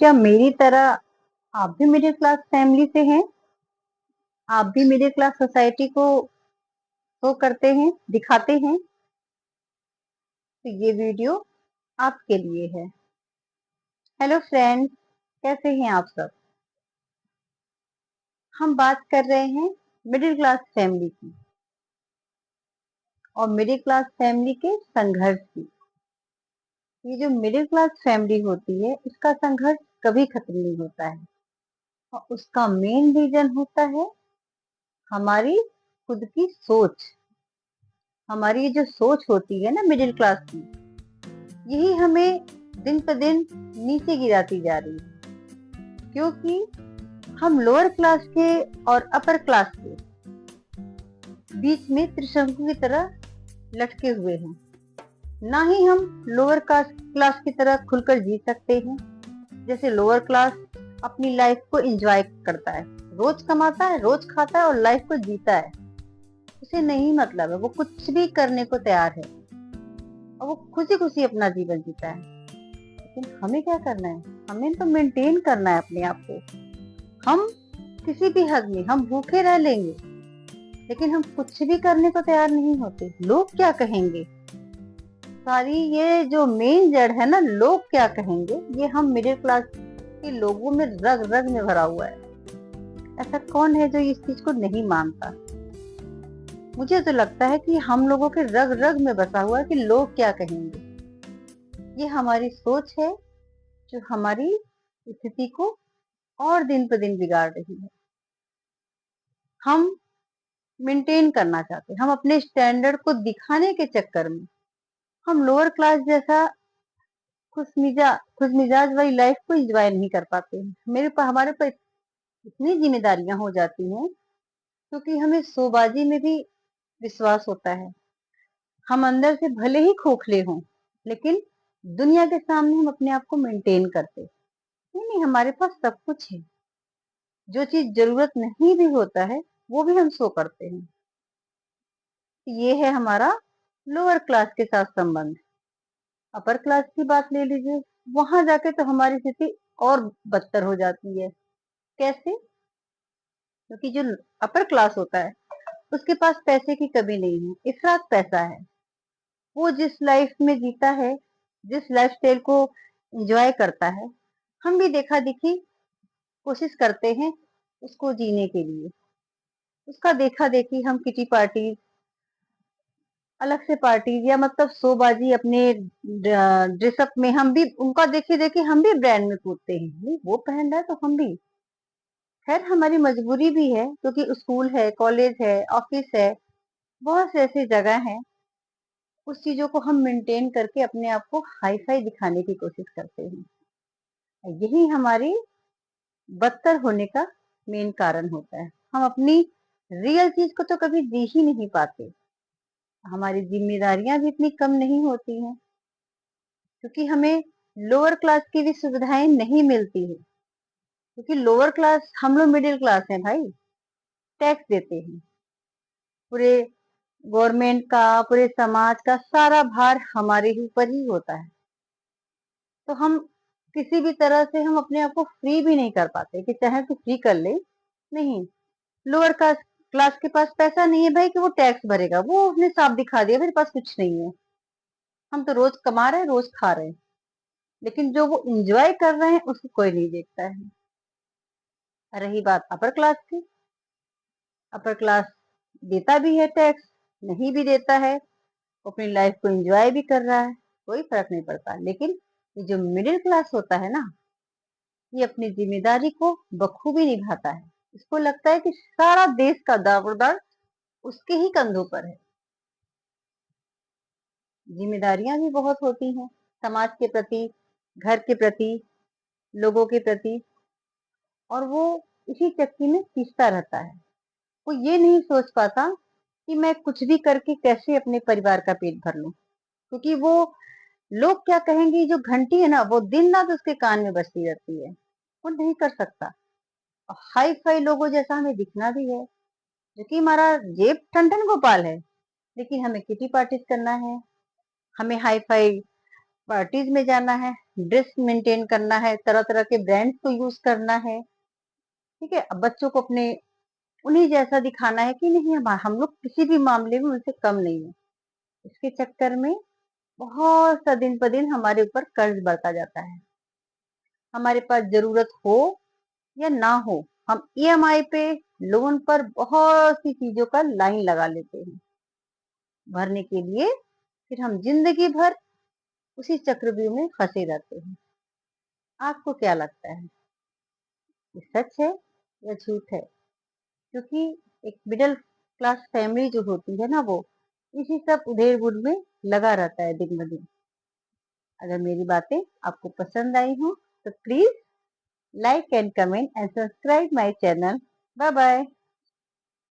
क्या मेरी तरह आप भी मिडिल क्लास फैमिली से हैं? आप भी मिडिल क्लास सोसाइटी को शो करते हैं, दिखाते हैं? तो ये वीडियो आपके लिए है। हेलो फ्रेंड्स, कैसे हैं आप सब? हम बात कर रहे हैं मिडिल क्लास फैमिली की और मिडिल क्लास फैमिली के संघर्ष की। ये जो मिडिल क्लास फैमिली होती है, इसका संघर्ष कभी खत्म नहीं होता है और उसका मेन रीजन होता है हमारी खुद की सोच। हमारी ये जो सोच होती है ना मिडिल क्लास की, यही हमें दिन पर दिन नीचे गिराती जा रही है, क्योंकि हम लोअर क्लास के और अपर क्लास के बीच में त्रिशंकु की तरह लटके हुए हैं। ना ही हम लोअर क्लास की तरह खुलकर जी सकते हैं। जैसे लोअर क्लास अपनी लाइफ को एंजॉय करता है, रोज कमाता है, रोज खाता है और लाइफ को जीता है। उसे नहीं मतलब है, वो कुछ भी करने को तैयार है और वो खुशी खुशी अपना जीवन जीता है। लेकिन हमें क्या करना है? हमें तो मेंटेन करना है अपने आप को। हम किसी भी हद में हम भूखे रह लेंगे, लेकिन हम कुछ भी करने को तैयार नहीं होते। लोग क्या कहेंगे? सारी ये जो मेन जड़ है ना, लोग क्या कहेंगे, ये हम मिडिल क्लास के लोगों में रग रग में भरा हुआ है। ऐसा कौन है जो इस चीज को नहीं मानता? मुझे तो लगता है कि हम लोगों के रग रग में बसा हुआ है कि लोग क्या कहेंगे। ये हमारी सोच है जो हमारी स्थिति को और दिन पर दिन बिगाड़ रही है। हम मेंटेन करना चाहते हैं, हम अपने स्टैंडर्ड को दिखाने के चक्कर में हम लोअर क्लास जैसा खुश मिजाज वाली लाइफ को एंजॉय नहीं कर पाते हैं। हमारे पर इतनी जिम्मेदारियां हो जाती हैं, क्योंकि हमें शोबाजी में भी विश्वास होता है। हम अंदर से भले ही खोखले हों, लेकिन दुनिया के सामने हम अपने आप को मेंटेन करते। नहीं नहीं, हमारे पास सब कुछ है। जो चीज जरूरत नहीं भी होता है, वो भी हम शो करते हैं। ये है हमारा लोअर क्लास के साथ संबंध। अपर क्लास की बात ले लीजिए, वहां जाके तो हमारी स्थिति और बदतर हो जाती है। कैसे? क्योंकि जो अपर क्लास होता है, उसके पास पैसे की कमी नहीं है, इफरात पैसा है। वो जिस लाइफ में जीता है, जिस लाइफ स्टाइल को एंजॉय करता है, हम भी देखा देखी कोशिश करते हैं उसको जीने के लिए। उसका देखा देखी हम किटी पार्टी, अलग से पार्टी या मतलब शोबाजी अपने ड्रेसअप में हम भी उनका देखे देखे हम भी ब्रांड में कूदते हैं। नहीं, वो पहन रहा है तो हम भी। खैर, हमारी मजबूरी भी है, क्योंकि स्कूल है, कॉलेज है, ऑफिस है, बहुत से ऐसी जगह हैं। उस चीजों को हम मेंटेन करके अपने आप को हाई फाई दिखाने की कोशिश करते हैं। यही हमारी बदतर होने का मेन कारण होता है। हम अपनी रियल चीज को तो कभी जी ही नहीं पाते। हमारी जिम्मेदारियां भी इतनी कम नहीं होती हैं, क्योंकि हमें लोअर क्लास की भी सुविधाएं नहीं मिलती है। क्योंकि लोअर क्लास, हम लोग मिडिल क्लास हैं भाई, टैक्स देते हैं। पूरे गवर्नमेंट का, पूरे समाज का सारा भार हमारे ही ऊपर ही होता है। तो हम किसी भी तरह से हम अपने आप को फ्री भी नहीं कर पाते कि चाहे तो फ्री कर ले। नहीं, लोअर क्लास के पास पैसा नहीं है भाई कि वो टैक्स भरेगा। वो उसने साफ दिखा दिया मेरे पास कुछ नहीं है। हम तो रोज कमा रहे हैं, रोज खा रहे हैं, लेकिन जो वो इंजॉय कर रहे हैं उसको कोई नहीं देखता है। रही बात अपर क्लास की, अपर क्लास देता भी है टैक्स, नहीं भी देता है, अपनी लाइफ को एंजॉय भी कर रहा है, कोई फर्क नहीं पड़ता। लेकिन ये जो मिडिल क्लास होता है ना, ये अपनी जिम्मेदारी को बखूबी निभाता है। इसको लगता है कि सारा देश का दारोमदार उसके ही कंधों पर है। जिम्मेदारियां भी बहुत होती हैं, समाज के प्रति, घर के प्रति, लोगों के प्रति, और वो इसी चक्की में पीसता रहता है। वो ये नहीं सोच पाता कि मैं कुछ भी करके कैसे अपने परिवार का पेट भर लूं, क्योंकि वो लोग क्या कहेंगे जो घंटी है ना, वो दिन रात उसके कान में बजती रहती है। वो नहीं कर सकता। और हाई फाई लोगों जैसा हमें दिखना भी है, जो कि हमारा जेब ठन ठन गोपाल है, लेकिन हमें किटी पार्टीज करना है, हमें हाई फाई पार्टीज में जाना है, ड्रेस मेंटेन करना है, तरह तरह के ब्रांड्स को यूज करना है, ठीक है। अब बच्चों को अपने उन्हीं जैसा दिखाना है कि नहीं, हम लोग किसी भी मामले में उनसे कम नहीं है। इसके चक्कर में बहुत सा दिन ब दिन हमारे ऊपर कर्ज बढ़ता जाता है। हमारे पास जरूरत हो या ना हो, हम ईएमआई पे, लोन पर बहुत सी चीजों का लाइन लगा लेते हैं भरने के लिए। फिर हम जिंदगी भर उसी चक्रव्यूह में फंसे रहते हैं। आपको क्या लगता है, ये सच है या झूठ है? क्योंकि एक मिडिल क्लास फैमिली जो होती है ना, वो इसी सब उधेड़ बुन में लगा रहता है दिन ब दिन। अगर मेरी बातें आपको पसंद आई हो तो please like and comment and subscribe my channel. Bye bye.